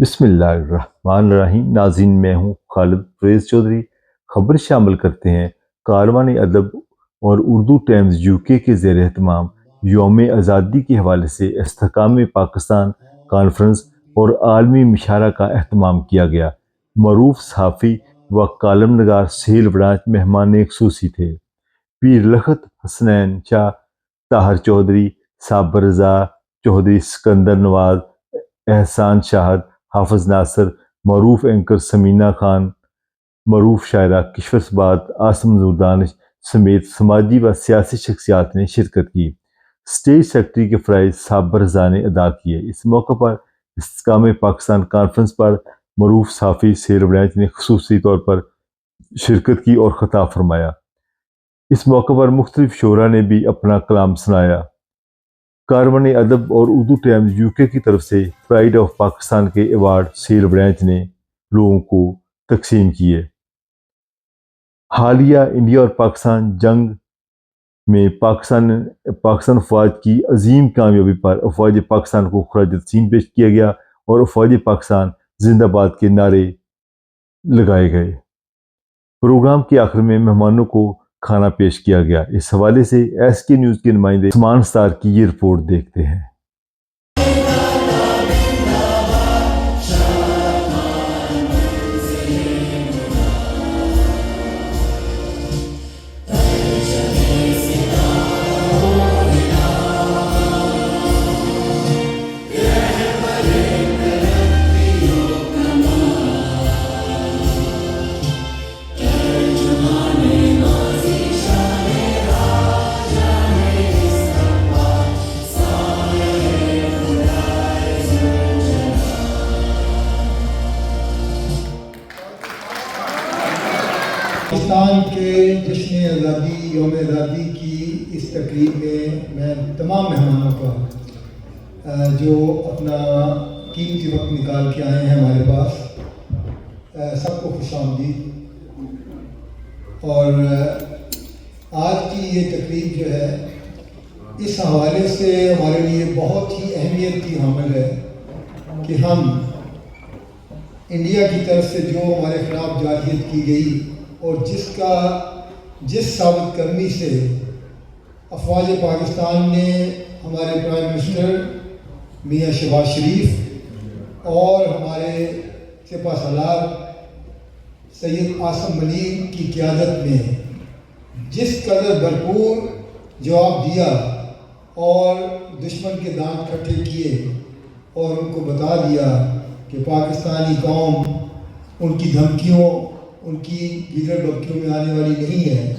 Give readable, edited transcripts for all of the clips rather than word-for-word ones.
بسم اللہ الرحمن الرحیم۔ ناظرین، میں ہوں خالد فریز چودھری۔ خبر شامل کرتے ہیں۔ کاروان ادب اور اردو ٹائمز UK کے زیر اہتمام یوم آزادی کے حوالے سے استحکام پاکستان کانفرنس اور عالمی مشاعرہ کا اہتمام کیا گیا۔ معروف صحافی و کالم نگار سہیل وڑانچ مہمان خصوصی تھے۔ پیر لخت حسنین شاہ، طاہر چودھری، صابر رضا چودھری، سکندر نواز، احسان شاہد، حافظ ناصر، معروف اینکر سمینہ خان، معروف شاعرہ کشور سبات، عاصم نور دانش سمیت سماجی و سیاسی شخصیات نے شرکت کی۔ اسٹیج سیکرٹری کے فرائض صابر رضا نے ادا کیے۔ اس موقع پر استحکام پاکستان کانفرنس پر معروف صحافی سہیل وڑانچ نے خصوصی طور پر شرکت کی اور خطاب فرمایا۔ اس موقع پر مختلف شعراء نے بھی اپنا کلام سنایا۔ کاروان ادب اور اردو ٹائمز UK کی طرف سے پرائڈ آف پاکستان کے ایوارڈ سہیل وڑانچ نے لوگوں کو تقسیم کیے۔ حالیہ انڈیا اور پاکستان جنگ میں پاکستان افواج کی عظیم کامیابی پر افواج پاکستان کو خراج تحسین پیش کیا گیا اور افواج پاکستان زندہ باد کے نعرے لگائے گئے۔ پروگرام کے آخر میں مہمانوں کو کھانا پیش کیا گیا۔ اس حوالے سے SK نیوز کے نمائندے عثمان ستار کی یہ رپورٹ دیکھتے ہیں۔ پاکستان کے جشن آزادی یوم آزادی کی اس تقریب میں تمام مہمانوں کا جو اپنا قیمتی وقت نکال کے آئے ہیں ہمارے پاس، سب کو خوش آمدید۔ اور آج کی یہ تقریب جو ہے اس حوالے سے ہمارے لیے بہت ہی اہمیت کی حامل ہے کہ ہم انڈیا کی طرف سے جو ہمارے خلاف جارحیت کی گئی اور جس ثابت قدمی سے افواج پاکستان نے ہمارے پرائم منسٹر میاں شہباز شریف اور ہمارے سپہ سالار سید عاصم منیر کی قیادت میں جس قدر بھرپور جواب دیا اور دشمن کے دانت کھٹے کیے اور ان کو بتا دیا کہ پاکستانی قوم ان کی دھمکیوں، ان کی دیگر ڈبکیوں میں آنے والی نہیں ہے،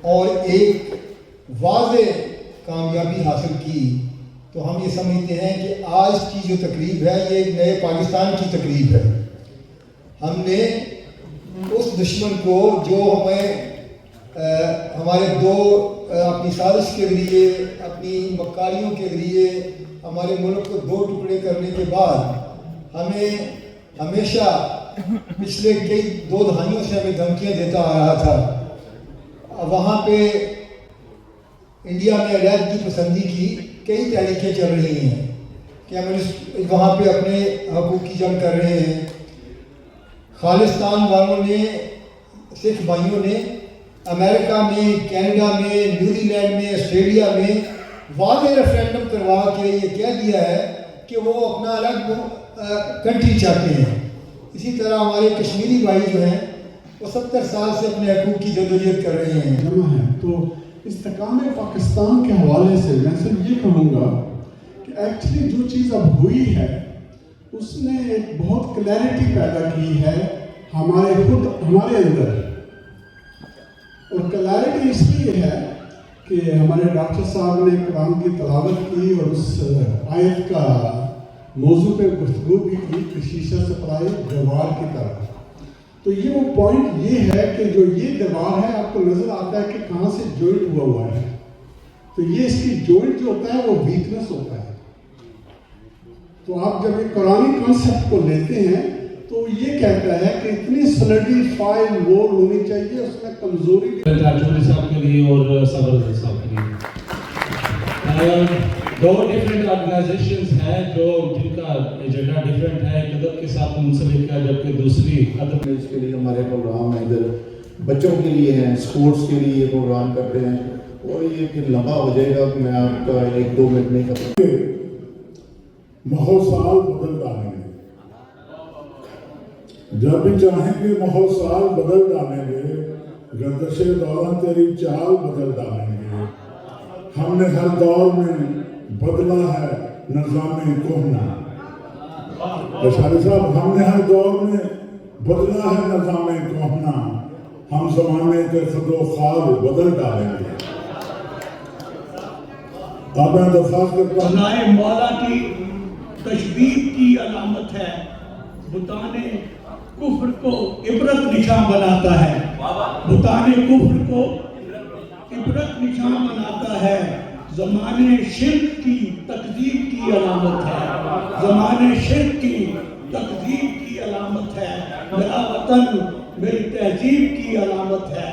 اور ایک واضح کامیابی حاصل کی، تو ہم یہ سمجھتے ہیں کہ آج کی جو تقریب ہے یہ ایک نئے پاکستان کی تقریب ہے۔ ہم نے اس دشمن کو جو ہمارے اپنی سازش کے ذریعے، اپنی مکاریوں کے ذریعے ہمارے ملک کو دو ٹکڑے کرنے کے بعد ہمیں ہمیشہ پچھلے کئی 2 دہائیوں سے ہمیں دھمکیاں دیتا آ رہا تھا، وہاں پہ انڈیا میں علیحدگی پسندی کی کئی تحریکیں چل رہی ہیں کہ ہم وہاں پہ اپنے حقوق کی جنگ کر رہے ہیں۔ خالصتان والوں نے، سکھ بھائیوں نے امریکہ میں، کینیڈا میں، نیوزی لینڈ میں، آسٹریلیا میں واضح ریفرینڈم کروا کے یہ کہہ دیا ہے کہ وہ اپنا الگ کنٹری چاہتے ہیں۔ اسی طرح ہمارے کشمیری بھائی جو ہیں وہ 70 سال سے اپنے حقوق کی جدوجہد کر رہے ہیں۔ تو استحکام پاکستان کے حوالے سے میں صرف یہ کہوں گا کہ ایکچولی جو چیز اب ہوئی ہے اس نے ایک بہت کلیئرٹی پیدا کی ہے ہمارے اندر، اور کلیئرٹی اس لیے ہے کہ ہمارے ڈاکٹر صاحب نے قرآن کی تلاوت کی اور اس آیت کا موضوع پہ گفتگو بھی کی کہ شیشہ سپلائی دیوار کی طرح۔ تو یہ وہ پوائنٹ یہ ہے کہ جو یہ دیوار ہے آپ کو نظر آتا ہے کہ کہاں سے جوائنٹ ہوا ہے، تو یہ اس کی جوائنٹ جو ہوتا ہے وہ ویکنس ہوتا ہے۔ تو آپ جب ایک قرآنی کانسیپٹ کو لیتے ہیں تو یہ کہتا ہے کہ اتنی سولیڈیفائڈ وال ہونی چاہیے، اس میں کمزوری بھی چودھری صاحب کے لیے اور صابر صاحب کے لیے۔ 2 different organizations है जो जिनका एजेंडा डिफरेंट है, एक अदब के साथ मुंसलिक है, जबकि दूसरी अदब इसके लिए हमारे प्रोग्राम हैं, इधर बच्चों के लिए हैं, स्पोर्ट्स के लिए प्रोग्राम करते हैं, और ये फिर लंबा हो जाएगा, मैं आपका 1-2 मिनट नहीं कर महोसाल बदल डालेंगे, जब भी चाहेंगे महोसाल बदल डालेंगे, गर्दशे दौरान तेरी चाल बदल डालेंगे। हमने हर दौर में बदला है निज़ाम कोहना। अशारी साहब, हमने हर दौर में बदला है निज़ाम कोहना, हम ज़माने के खदो ख्वाब बदल डालेंगे। अब मैं दरख्वास्त करता हूँ, सनाए मौला की तशबीह की अलामत है, बुताने कुफ्र को इबरत निशान बनाता है, बुताने कुफ्र को इबरत निशान बनाता है, ज़माने शिर्क की तकज़ीब की अलामत है, ज़माने शिर्क की तकज़ीब की अलामत है, मेरा वतन मेरी तहजीब की अलामत है,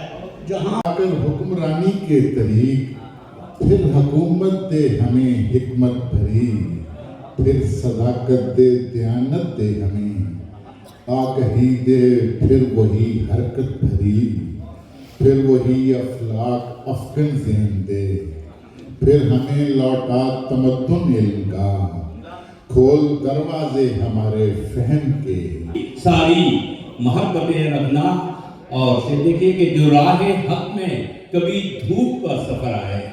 जहाँ अगर हुक्मरानी के तरीक, फिर हुकूमत दे हमें हिकमत भरी, फिर सदाकत दे दयानत दे हमें, आगही दे फिर वही हरकत भरी, फिर वही अफलाक अफकन ज़हन दे, फिर हमें लौटा तमद्दुन इल्म का, खोल दरवाजे हमारे फहम के। सारी मोहब्बतें रखना, और फिर देखिए कि जो राह हक में कभी धूप का सफ़र आए,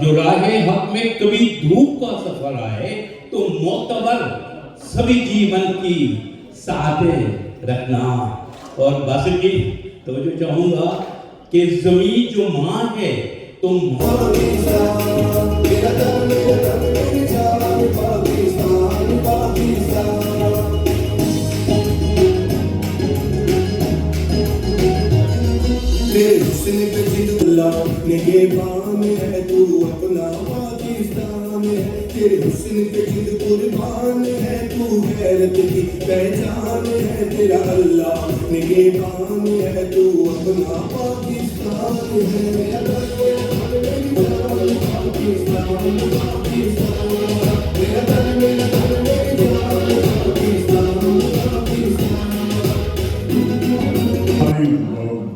जो राह हक में कभी धूप का सफ़र आए, तो मोतबर सभी जीवन की साथें रखना। और बस की तो जो चाहूँगा कि ज़मीन जो माँ है, तुम तेरे हुस्न पे जिल्ला निगहबान है, तू अपना पाकिस्तान है, तेरे हुस्न पे जिद कुर्बान है, तू गैरत की पहचान है, तेरा अल्लाह निगहबान है, तू अपना पाकिस्तान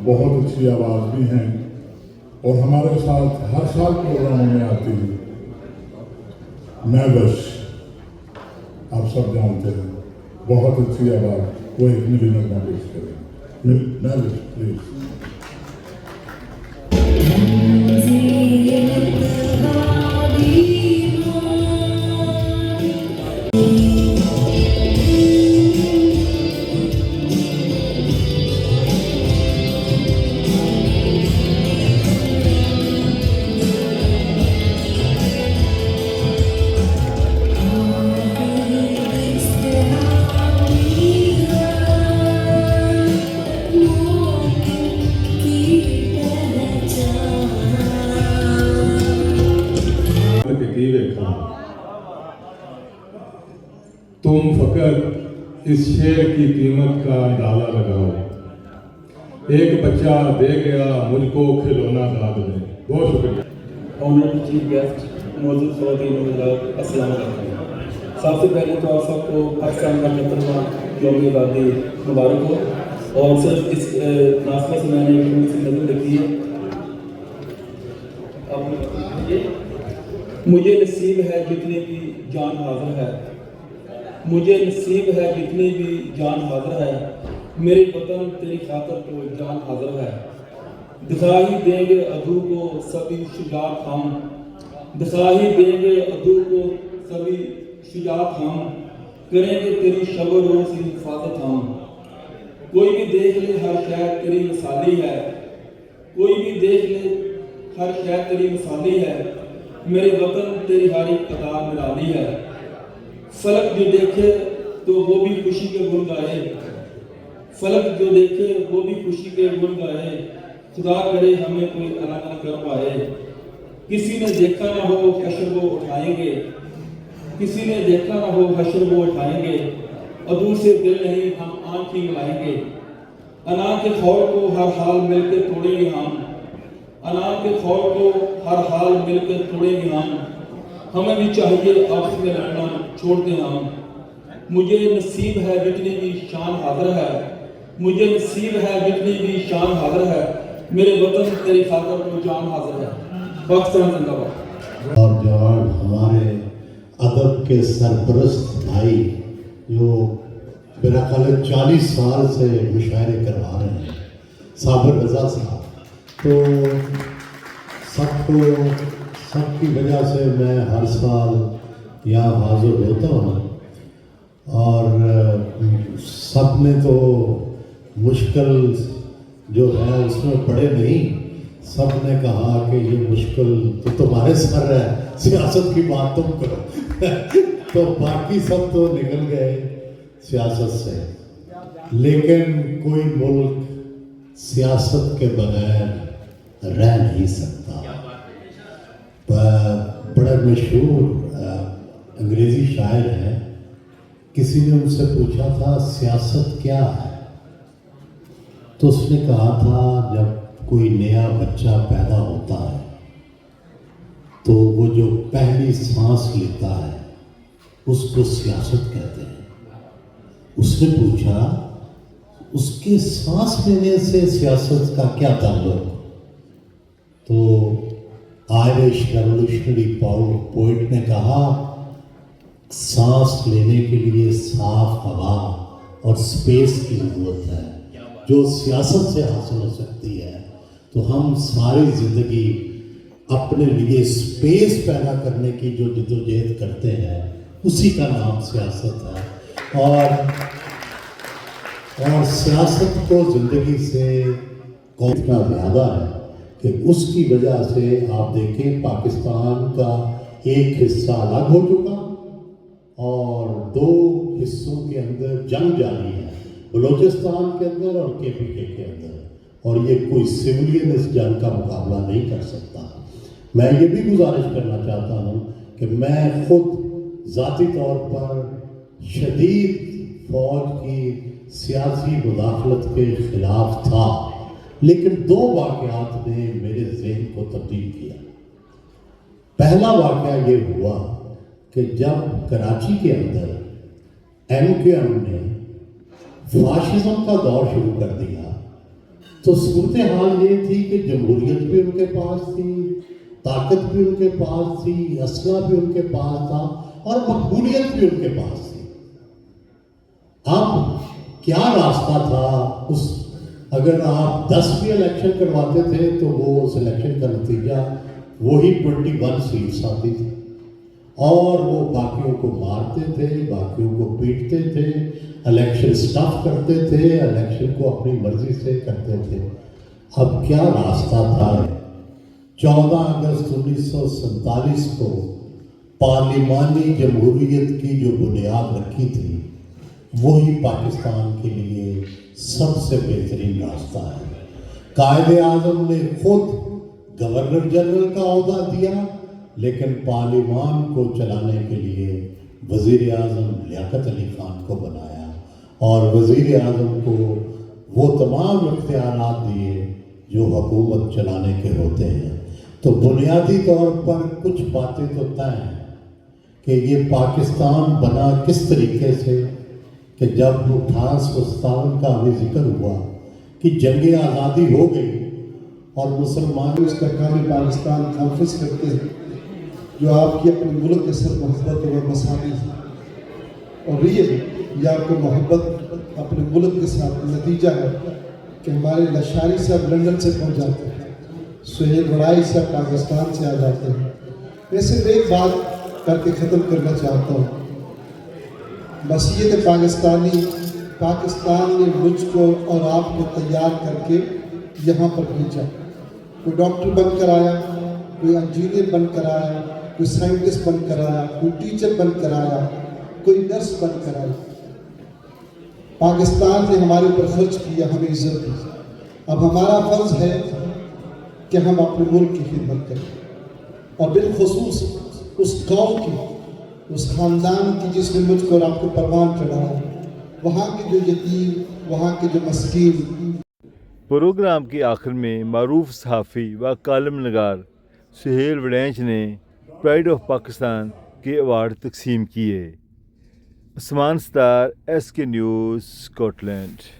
बहुत अच्छी आवाज़ भी हैं और हमारे साथ हर साल प्रोग्रामों में आती है। महवश, आप सब जानते हैं, बहुत अच्छी आवाज़, वो एक मिली नगमा पेश करें। महवश प्लीज। तुम फकत इस शेर की कीमत का अंदाजा लगाओ, एक बच्चा दे गया मुझको खिलौना दाद में। बहुत शुक्रिया। ऑनर्ड चीफ गेस्ट, मौजूद ख़वातीन और हज़रात, अस्सलाम वालेकुम। सबसे पहले तो आप सबको पाकिस्तान का 75वां यौम आज़ादी मुबारक हो। और सिर्फ इस नासबत से मैंने एक थोड़ी सी नज़र रखी है। अब मुझे नसीब है जितनी भी जान हाज़िर है, मुझे नसीब है जितनी भी जान हाज़िर है, मेरे वतन तेरी खातर तो जान हाज़िर है। दिखा ही देंगे अदू को सभी शुजात हम, दिखा ही देंगे अदू को सभी शुजात हम, करेंगे तेरी शब रोज़ की हिफाजत हम। कोई भी देख ले हर शहर तेरी मिसाली है, कोई भी देख ले हर शहर तेरी मिसाली है, मेरे वतन तेरी हर एक कतार निराली है। फलक जो देखे तो वो भी खुशी के गुण गाए, फलक जो देखे वो भी खुशी के गुण गाए, खुदा करे हमें कोई अलग न कर पाए। किसी ने देखा ना हो हश्र वो उठाएंगे, किसी ने देखा ना हो हश्र वो उठाएंगे, अदू से दिल नहीं हम आँख ही मिलाएंगे। अना के खौर को हर हाल मिलकर तोड़ेंगे हम, अना के खौर को हर हाल मिलकर तोड़ेंगे हम। हमें भी चाहिए आपस में लड़ना, छोड़ दें हम। मुझे नसीब है जितनी भी शान हाजिर है, मुझे नसीब है जितनी भी शान हाजिर है, मेरे वतन तेरी खातिर को जान हाजिर है। पाकिस्तान जिंदाबाद। और जवान हमारे अदब के सरपरस्त भाई जो मेरा ख्याल है 40 साल से मुशायरे करवा रहे हैं, साबिर रज़ा साहब, तो सबकी वजह से मैं हर साल यहाँ हाजिर होता हूँ और सब ने तो मुश्किल जो है उसमें पड़े नहीं, सब ने कहा कि ये मुश्किल तो तुम्हारे सर है, सियासत की बात तुम करो तो बाकी सब तो निकल गए सियासत से। लेकिन कोई मुल्क सियासत के बगैर रह नहीं सकता। बड़ा मशहूर अंग्रेज़ी शायर है, किसी ने उनसे पूछा था सियासत क्या है, तो उसने कहा था जब कोई नया बच्चा पैदा होता है तो वो जो पहली सांस लेता है उसको सियासत कहते हैं। उसने पूछा उसके सांस लेने से सियासत का क्या ताल्लुक, तो आयरिश रेवोल्यूशनरी पोइट ने कहा सांस लेने के लिए साफ हवा और स्पेस की ज़रूरत है जो सियासत से हासिल हो सकती है। तो हम सारी ज़िंदगी अपने लिए स्पेस पैदा करने की जो जद्दोजहद करते हैं उसी का नाम सियासत है। और सियासत को ज़िंदगी से इतना ज़्यादा है कि उसकी वजह से आप देखें पाकिस्तान का एक हिस्सा अलग हो चुका और दो हिस्सों के अंदर जंग जारी है, बलूचिस्तान के अंदर और KPK के अंदर, और ये कोई सिविलियन इस जंग का मुकाबला नहीं कर सकता। मैं ये भी गुजारिश करना चाहता हूँ कि मैं खुद ज़ाती तौर पर शदीद फौज की सियासी मुदाखलत के ख़िलाफ़ था, लेकिन दो वाक़यात ने मेरे ज़हन को तब्दील किया। पहला वाक़या ये हुआ कि जब कराची के अंदर MQM ने फाशिज़म का दौर शुरू कर दिया तो सूरत हाल ये थी कि जमहूरियत भी उनके पास थी, ताकत भी उनके पास थी, असला भी उनके पास था और मकबूलियत भी उनके पास थी। अब क्या रास्ता था उस, अगर आप 10 भी इलेक्शन करवाते थे तो वो उस इलेक्शन का नतीजा वही 21 सीट्स आती थी और वो बाकियों को मारते थे, बाकियों को पीटते थे, इलेक्शन स्टफ करते थे, इलेक्शन को अपनी मर्जी से करते थे। अब क्या रास्ता था? 14 अगस्त 1947 को पार्लिमानी जमहूरियत की जो बुनियाद रखी थी वही पाकिस्तान के लिए सबसे बेहतरीन रास्ता है। कायदे आज़म ने खुद गवर्नर जनरल का ओहदा दिया, लेकिन पार्लिमान को चलाने के लिए वज़ीर आज़म लियाकत अली खान को बनाया और वज़ीर आज़म को वो तमाम इख्तियारात दिए जो हुकूमत चलाने के होते हैं। तो बुनियादी तौर पर कुछ बातें तो तय हैं कि ये पाकिस्तान बना किस तरीके से कि जब 1857 का हमें जिक्र हुआ कि जंग आज़ादी हो गई और मुसलमान उसका काम पाकिस्तान कॉन्फ्रेंस करते हैं जो आपकी अपने मुल्क के सर मोहब्बत और मसानी है और ये आपको मोहब्बत अपने मुल्क के साथ नतीजा है कि हमारे लशारी साहब लंदन से पहुंच जाते हैं, सुहेल वड़ाई साहब पाकिस्तान से आ जाते हैं। मैं सिर्फ एक बात करके ख़त्म करना चाहता हूँ, बस ये कि पाकिस्तान ने मुझको और आपको तैयार करके यहाँ पर भेजा। कोई डॉक्टर बनकर आया, कोई इंजीनियर बनकर आया, कोई साइंटिस्ट बनकर आया, कोई टीचर बनकर आया, कोई नर्स बनकर आया। पाकिस्तान ने हमारे ऊपर खर्च किया, हमें इज्जत दी। अब हमारा फर्ज है कि हम अपने मुल्क की खिदमत करें और बिलखुसूस उस कौम की, उस ख़ानदान की जिसने मुझको और आपको परवान चढ़ाया, वहाँ के जो यतीम, वहाँ के जो मस्कीन। प्रोग्राम के आखिर में मारूफ सहाफ़ी व कालम नगार सुहेल वड़ैच ने प्राइड ऑफ पाकिस्तान के अवार्ड तकसीम किए। Usman Star, SK News, Scotland.